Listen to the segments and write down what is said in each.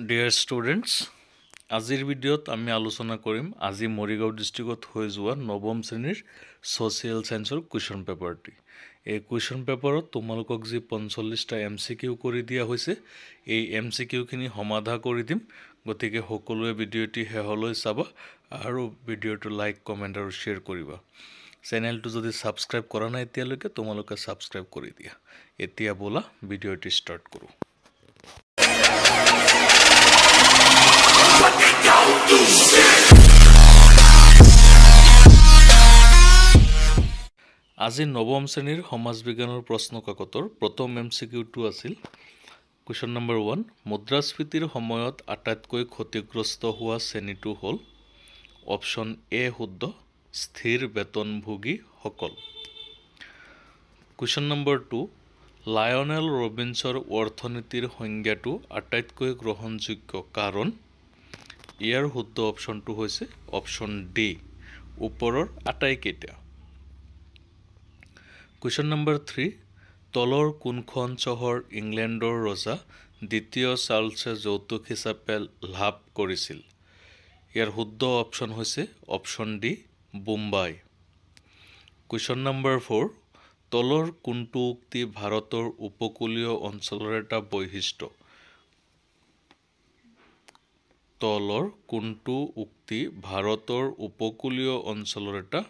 Dear students, আজিৰ ভিডিঅ'ত আমি আলোচনা কৰিম আজি মৰিগাঁও ডিষ্ট্ৰিক্টত হৈ যোৱা নৱম শ্ৰেণীৰ ছ'চিয়েল ছায়েন্সৰ কুৱেশ্যন পেপাৰটি। এই কুৱেশ্যন পেপাৰত তোমালোকক যি 45টা MCQ কৰি দিয়া হৈছে, এই MCQখিনি সমাধা কৰি দিম। গতিকে সকলোৱে ভিডিঅ'টি শেষলৈ চাবা আৰু ভিডিঅ'টো লাইক, কমেণ্ট আৰু শ্বেয়াৰ কৰিবা। চেনেলটো যদি ছাবস্ক্ৰাইব কৰা নাই এতিয়ালৈকে তোমালোকে ছাবস্ক্ৰাইব কৰি দিয়া। এতিয়া ব'লা ভিডিঅ'টি ষ্টাৰ্ট কৰোঁ। আজি নৱম শ্ৰেণীৰ সমাজ বিজ্ঞানৰ প্ৰশ্ন কাকতৰ প্ৰথম MCQটো আছিল কুৱেশ্যন নম্বৰ 1, মুদ্ৰাস্ফীতিৰ সময়ত আটাইতকৈ ক্ষতিগ্ৰস্ত হোৱা শ্ৰেণীটো হ'ল অপশ্যন এ শুদ্ধ, স্থিৰ বেতনভোগীসকল। কুৱেশ্যন নম্বৰ 2, লায়নেল ৰবিনছৰ অৰ্থনীতিৰ সংজ্ঞাটো আটাইতকৈ গ্ৰহণযোগ্য কাৰণ ইয়াৰ শুদ্ধ অপশ্যনটো হৈছে অপশ্যন ডি, ওপৰৰ আটাইকেইটা। কুৱেশ্যন নম্বৰ 3, তলৰ কোনখন চহৰ ইংলেণ্ডৰ ৰজা দ্বিতীয় চাৰ্লছে যৌতুক হিচাপে লাভ কৰিছিল? ইয়াৰ শুদ্ধ অপশ্যন হৈছে option D, Bombay. Question number 4, তলৰ কোনটো উক্তি ভাৰতৰ উপকূলীয় অঞ্চলৰ এটা বৈশিষ্ট্য? তলৰ কোনটো উক্তি ভাৰতৰ উপকূলীয় অঞ্চলৰ এটা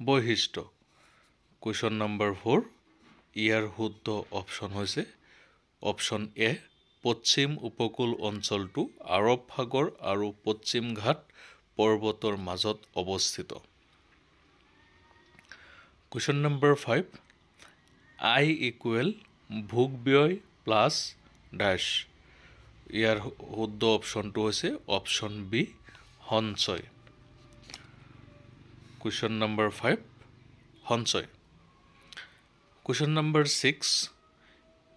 বৈশিষ্ট্য? কুৱেশ্যন নম্বৰ 4, ইয়াৰ শুদ্ধ অপশ্যন হৈছে অপশ্যন এ, পশ্চিম উপকূল অঞ্চলটো আৰৱ সাগৰ আৰু পশ্চিম ঘাট পৰ্বতৰ মাজত অৱস্থিত। কুৱেশ্যন নম্বৰ 5, আই ইকুৱেল ভোগ ব্যয় প্লাছ ডেছ। ইয়াৰ শুদ্ধ অপশ্যনটো হৈছে অপশ্যন বি, সঞ্চয়। কুৱেশ্যন নম্বৰ 5, সঞ্চয়। কুৱেশ্যন নম্বৰ 6,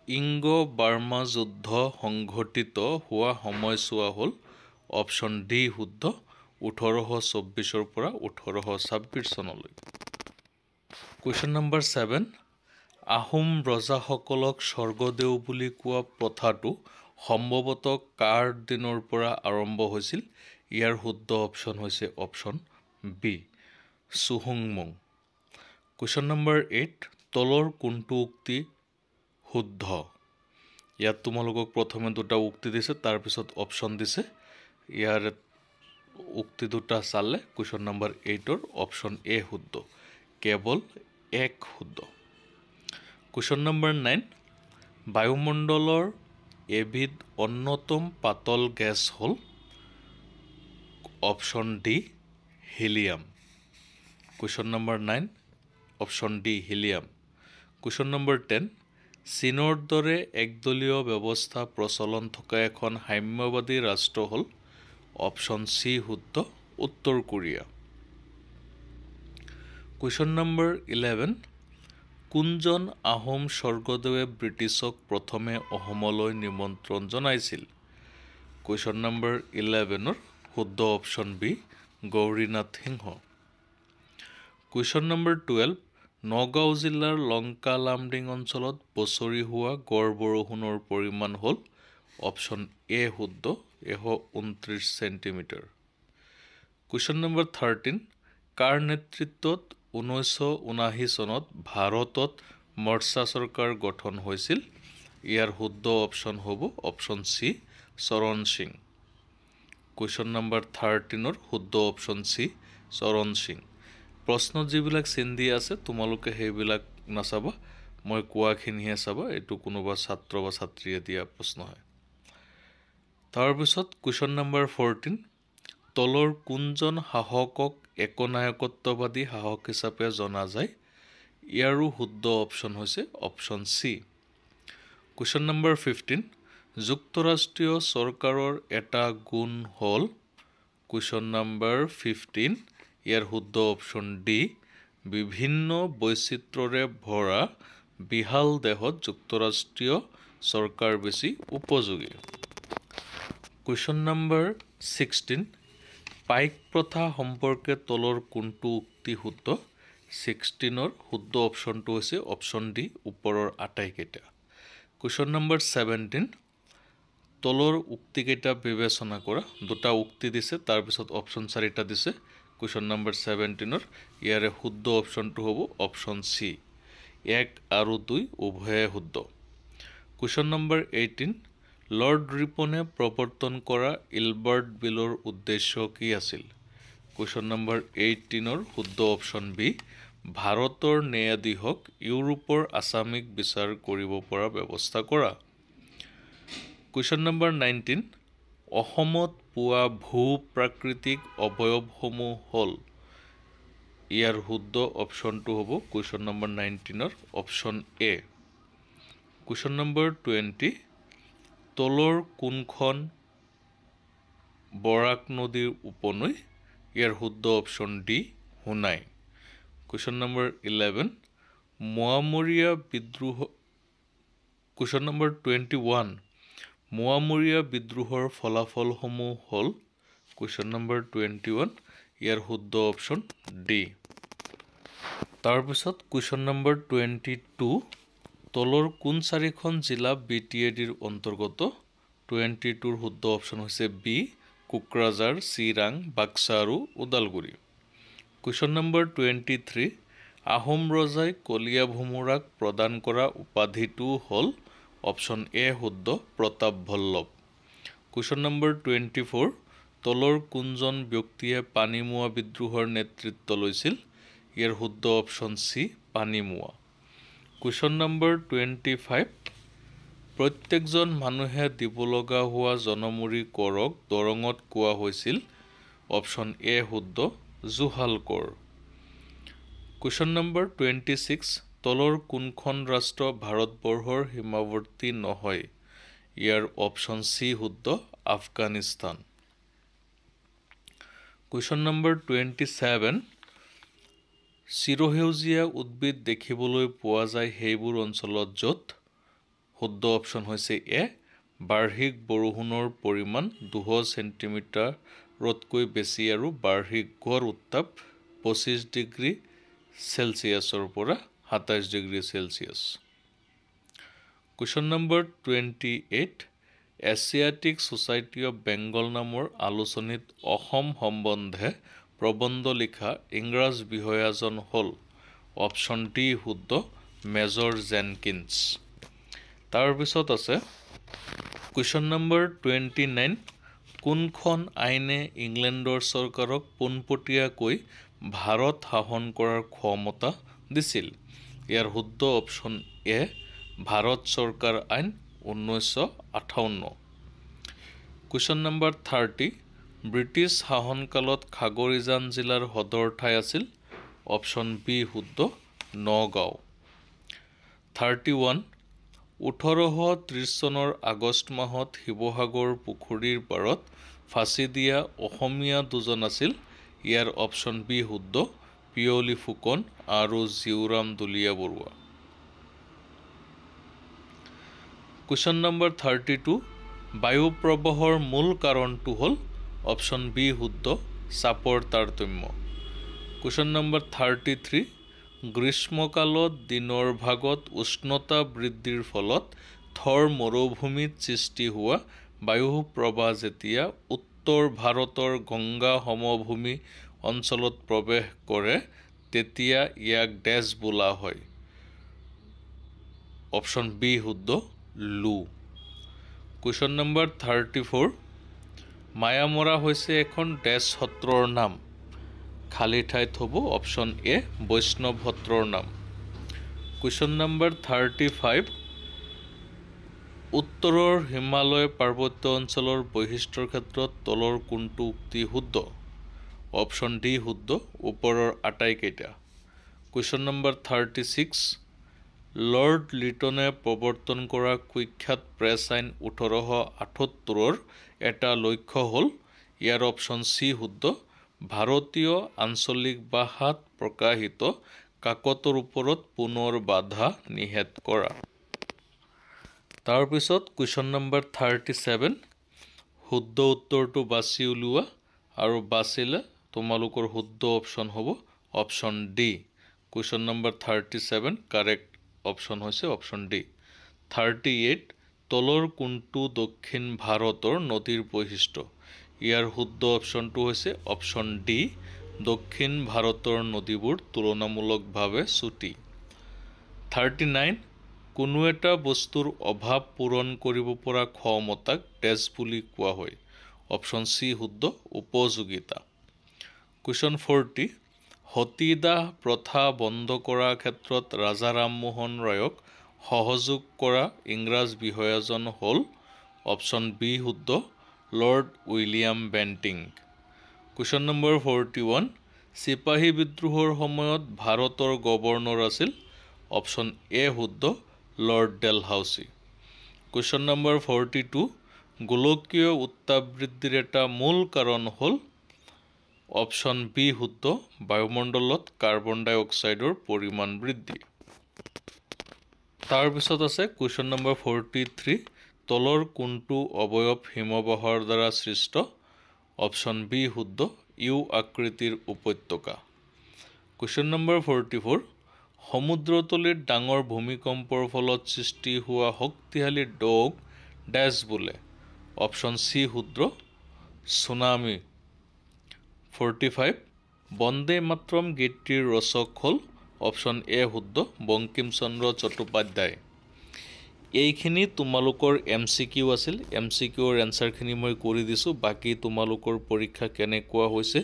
ইংগ-বাৰ্মা যুদ্ধ সংঘটিত হোৱা সময়ছোৱা হ'ল অপশ্যন ডি শুদ্ধ, 1824 পৰা 1826 চনলৈ। কুৱেশ্যন নম্বৰ 7, আহোম ৰজাসকলক স্বৰ্গদেউ বুলি কোৱা প্ৰথাটো সম্ভৱতঃ কাৰ দিনৰ পৰা আৰম্ভ হৈছিল? ইয়াৰ শুদ্ধ অপশ্যন হৈছে অপশ্যন বি, চুহুংমুং। কুৱেশ্যন নম্বৰ 8, তলৰ কোনটো উক্তি শুদ্ধ? ইয়াত তোমালোকক প্ৰথমে দুটা উক্তি দিছে, তাৰপিছত অপশ্যন দিছে। ইয়াৰ উক্তি দুটা চালে কুৱেশ্যন নম্বৰ 8ৰ অপশ্যন এ শুদ্ধ, কেৱল এক শুদ্ধ। কুৱেশ্যন নম্বৰ 9, বায়ুমণ্ডলৰ এবিধ অন্যতম পাতল গেছ হ'ল option D, helium. Question number 9, option D, helium. Question number 10, চীনৰ দৰে একদলীয় ব্যৱস্থা প্ৰচলন থকা এখন সাম্যবাদী ৰাষ্ট্ৰ হ'ল অপশ্যন চি শুদ্ধ, উত্তৰ কোৰিয়া। কুৱেশ্যন নম্বৰ 11, কোনজন আহোম স্বৰ্গদেৱে ব্ৰিটিছক প্ৰথমে অসমলৈ নিমন্ত্ৰণ জনাইছিল? কুৱেশ্যন নম্বৰ 11ৰ শুদ্ধ অপশ্যন বি, গৌৰীনাথ সিংহ। কুৱেশ্যন নম্বৰ 12, নগাঁও জিলাৰ লংকা লামডিং অঞ্চলত বছৰি হোৱা গড় বৰষুণৰ পৰিমাণ হ'ল অপশ্যন এ শুদ্ধ, 129 চেণ্টিমিটাৰ। কুৱেশ্যন নম্বৰ 13, কাৰ নেতৃত্বত 1979 চনত ভাৰতত মৰ্চা চৰকাৰ গঠন হৈছিল? ইয়াৰ শুদ্ধ অপশ্যন হ'ব option C, Charan Singh. Question number 13ৰ শুদ্ধ অপশ্যন চি, চৰণ সিং। প্ৰশ্নত যিবিলাক চিন দিয়া আছে তোমালোকে সেইবিলাক নাচাবা, মই কোৱাখিনিহে চাবা। এইটো কোনোবা ছাত্ৰ বা ছাত্ৰীয়ে দিয়া প্ৰশ্ন হয়। তাৰপিছত কুৱেশ্যন নম্বৰ 14, তলৰ কোনজন শাসকক একনায়কত্ববাদী শাসক হিচাপে জনা যায়? ইয়াৰো শুদ্ধ অপশ্যন হৈছে অপশ্যন চি। কুৱেশ্যন নম্বৰ 15, যুক্তৰাষ্ট্ৰীয় চৰকাৰৰ এটা গুণ হ'ল? কুৱেশ্যন নম্বৰ 15, ইয়াৰ শুদ্ধ অপশ্যন ডি, বিভিন্ন বৈচিত্ৰ্যৰে ভৰা বিশাল দেশত যুক্তৰাষ্ট্ৰীয় চৰকাৰ বেছি উপযোগী। কুৱেশ্যন নম্বৰ 16, পাইক প্ৰথা সম্পৰ্কে তলৰ কোনটো উক্তি শুদ্ধ? 16ৰ শুদ্ধ অপশ্যনটো হৈছে অপশ্যন ডি, ওপৰৰ আটাইকেইটা। কুৱেশ্যন নম্বৰ 17, তলৰ উক্তিকেইটা বিবেচনা কৰা দুটা উক্তি দিছে তাৰপিছত অপশ্যন 4টা দিছে কুৱেশ্যন নম্বৰ 17 ইয়াৰে শুদ্ধ অপশ্যনটো হ'ব অপশ্যন সি 1 আৰু 2 উভয়ে শুদ্ধ কুৱেশ্যন নম্বৰ 18 লৰ্ড ৰিপনে প্ৰৱৰ্তন কৰা ইলবাৰ্ট বিলৰ উদ্দেশ্য কি আছিল কুৱেশ্যন নম্বৰ 18 শুদ্ধ অপশ্যন বি ভাৰতৰ ন্যায়াধীশক ইউৰোপৰ আসামিক বিচাৰ কৰিব পৰা ব্যৱস্থা কৰা কুৱেশ্যন নম্বৰ 19 অসমত পোৱা ভূ প্ৰাকৃতিক অৱয়ৱসমূহ হ'ল ইয়াৰ শুদ্ধ অপশ্যনটো হ'ব question number 19 option A question number 20 তলৰ কোনখন বৰাক নদীৰ উপনৈ ইয়াৰ শুদ্ধ অপশ্যন ডি হুনাই কুৱেশ্যন নম্বৰ 11 মোৱামৰীয়া বিদ্ৰোহ কুৱেশ্যন নম্বৰ 21 মোৱামৰীয়া বিদ্ৰোহৰ ফলাফলসমূহ হ'ল কুৱেশ্যন নম্বৰ 21 ইয়াৰ শুদ্ধ অপশ্যন ডি তাৰপিছত কুৱেশ্যন নম্বৰ 22 তলৰ কোন চাৰিখন জিলা BTADৰ অন্তৰ্গত 22ৰ শুদ্ধ অপশ্যন হৈছে বি কোকৰাঝাৰ চিৰাং বাক্সা আৰু ওদালগুৰি কুৱেশ্যন নম্বৰ 23 আহোম ৰজাই কলীয়া ভোমোৰাক প্ৰদান কৰা উপাধিটো হ'ল অপশ্যন এ শুদ্ধ প্ৰতাপ ভল্লভ কুৱেশ্যন নম্বৰ 24 তলৰ কোনজন ব্যক্তিয়ে পানীমোৱা বিদ্ৰোহৰ নেতৃত্ব লৈছিল ইয়াৰ শুদ্ধ অপশ্যন সি পানীমোৱা কুৱেশ্যন নম্বৰ 25 প্ৰত্যেকজন মানুহে দিব লগা হোৱা জনমুৰি কৰক দৰঙত কোৱা হৈছিল অপশ্যন এ শুদ্ধ জুহাল কৰ কুৱেশ্যন নম্বৰ 26 তলৰ কোনখন ৰাষ্ট্ৰ ভাৰতবৰ্ষৰ সীমাৱৰ্তী নহয় ইয়াৰ অপশ্যন সি শুদ্ধ আফগানিস্তান কুৱেশ্যন নম্বৰ 27 চিৰসেউজীয়া উদ্ভিদ দেখিবলৈ পোৱা যায় সেইবোৰ অঞ্চলত য'ত শুদ্ধ অপশ্যন হৈছে এ বাৰ্ষিক বৰষুণৰ পৰিমাণ 200 চেণ্টিমিটাৰতকৈ বেছি আৰু বাৰ্ষিক গড় উত্তাপ 25 ডিগ্ৰী চেলচিয়াছৰ পৰা 27 degree Celsius question number 28 Asiatic society of Bengal নামৰ আলোচনীত অসম সম্বন্ধে প্ৰবন্ধ লিখা ইংৰাজ বিষয়াজন হ'ল অপশ্যন ডি শুদ্ধ মেজৰ জেনকিন্স তাৰপিছত আছে কুৱেশ্যন নম্বৰ 29 কোনখন আইনে ইংলেণ্ডৰ চৰকাৰক পোনপটীয়াকৈ ভাৰত শাসন কৰাৰ ক্ষমতা দিছিল ইয়াৰ শুদ্ধ অপশ্যন এ ভাৰত চৰকাৰ আইন 1958 কুৱেশ্যন নম্বৰ 30 ব্ৰিটিছ শাসনকালত খাগৰিজান জিলাৰ সদৰ ঠাই আছিল অপশ্যন বি শুদ্ধ নগাঁও 31 1830 চনৰ আগষ্ট মাহত শিৱসাগৰ পুখুৰীৰ পাৰত ফাঁচি দিয়া অসমীয়া দুজন আছিল ইয়াৰ অপশ্যন বি শুদ্ধ পিয়লি ফুকন আৰু জিউৰাম দুলীয়া বৰুৱা কুৱেশ্যন নম্বৰ 32 বায়ু প্ৰবাহৰ মূল কাৰণটো হ'ল অপশ্যন বি শুদ্ধ চাপৰ তাৰতম্য কুৱেশ্যন নম্বৰ 33 গ্ৰীষ্মকালত দিনৰ ভাগত উষ্ণতা বৃদ্ধিৰ ফলত থৰ মৰুভূমিত সৃষ্টি হোৱা বায়ু প্ৰবাহ যেতিয়া উত্তৰ ভাৰতৰ গংগা সমভূমি অঞ্চলত প্ৰৱেশ কৰে তেতিয়া ইয়াক ডেছ বোলা হয় অপশ্যন বি শুদ্ধ লু কুৱেশ্যন নম্বৰ 34 মায়ামৰা হৈছে এখন ডেছ সত্ৰৰ নাম খালী ঠাইত হ'ব অপশ্যন এ বৈষ্ণৱ সত্ৰৰ নাম কুৱেশ্যন নম্বৰ 35 উত্তৰৰ হিমালয় পাৰ্বত্য অঞ্চলৰ বৈশিষ্ট্যৰ ক্ষেত্ৰত তলৰ কোনটো উক্তি শুদ্ধ অপশ্যন ডি শুদ্ধ ওপৰৰ আটাইকেইটা কুৱেশ্যন নম্বৰ 36 লৰ্ড লিটনে প্ৰৱৰ্তন কৰা কুখ্যাত প্ৰেছ আইন 1878ৰ এটা লক্ষ্য হ'ল ইয়াৰ অপশ্যন চি শুদ্ধ ভাৰতীয় আঞ্চলিক ভাষাত প্ৰকাশিত কাকতৰ ওপৰত পুনৰ বাধা নিষেধ কৰা তাৰপিছত কুৱেশ্যন নম্বৰ 37 শুদ্ধ উত্তৰটো বাছি উলিওৱা আৰু বাচিলে তোমালোকৰ শুদ্ধ অপশ্যন হ'ব option D question number 37 correct option হৈছে অপশ্যন ডি 38 তলৰ কোনটো দক্ষিণ ভাৰতৰ নদীৰ বৈশিষ্ট্য ইয়াৰ শুদ্ধ অপশ্যনটো হৈছে অপশ্যন ডি দক্ষিণ ভাৰতৰ নদীবোৰ তুলনামূলকভাৱে চুটি 39 কোনো এটা বস্তুৰ অভাৱ পূৰণ কৰিব পৰা ক্ষমতাক ডেছ বুলি কোৱা হয় অপশ্যন সি শুদ্ধ উপযোগিতা কুৱেশ্যন 40 সতীদাহ প্ৰথা বন্ধ কৰাৰ ক্ষেত্ৰত ৰাজা ৰামমোহন ৰায়ক সহযোগ কৰা ইংৰাজ বিষয়াজন হ'ল অপশ্যন বি শুদ্ধ lord William Bentinck question number 41 চিপাহী বিদ্ৰোহৰ সময়ত ভাৰতৰ গভৰ্ণৰ আছিল অপশ্যন এ শুদ্ধ লৰ্ড ডেলহাউচি কুৱেশ্যন নম্বৰ 42 গোলকীয় উত্তাপ বৃদ্ধিৰ এটা মূল কাৰণ হ'ল অপশ্যন বি শুদ্ধ বায়ুমণ্ডলত কাৰ্বন ডাই অক্সাইডৰ পৰিমাণ বৃদ্ধি তাৰপিছত আছে কুৱেশ্যন নম্বৰ 43 তলৰ কোনটো অৱয়ব হিমবাহৰ দ্বাৰা সৃষ্ট অপশ্যন বি শুদ্ধ ইউ আকৃতিৰ উপত্যকা কুৱেশ্যন নম্বৰ 44 সমুদ্ৰতলিত ডাঙৰ ভূমিকম্পৰ ফলত সৃষ্টি হোৱা শক্তিশালী ঢৌক ডেছ বোলে অপশ্যন সি শুদ্ধ সুনামি 45 বন্দে মাতৰম গীতটিৰ ৰচক হ'ল অপশ্যন এ শুদ্ধ বংকিম চন্দ্ৰ চট্টোপাধ্যায় এইখিনি তোমালোকৰ MCQ আছিল MCQৰ এনসাৰখিনি মই কৰি দিছোঁ বাকি তোমালোকৰ পৰীক্ষা কেনেকুৱা হৈছে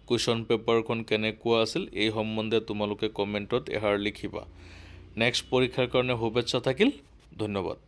কুৱেশ্যন পেপাৰখন কেনেকুৱা আছিল এই সম্বন্ধে তোমালোকে কমেন্টত এহাৰ লিখিবা নেক্সট পৰীক্ষাৰ কাৰণে শুভেচ্ছা থাকিল ধন্যবাদ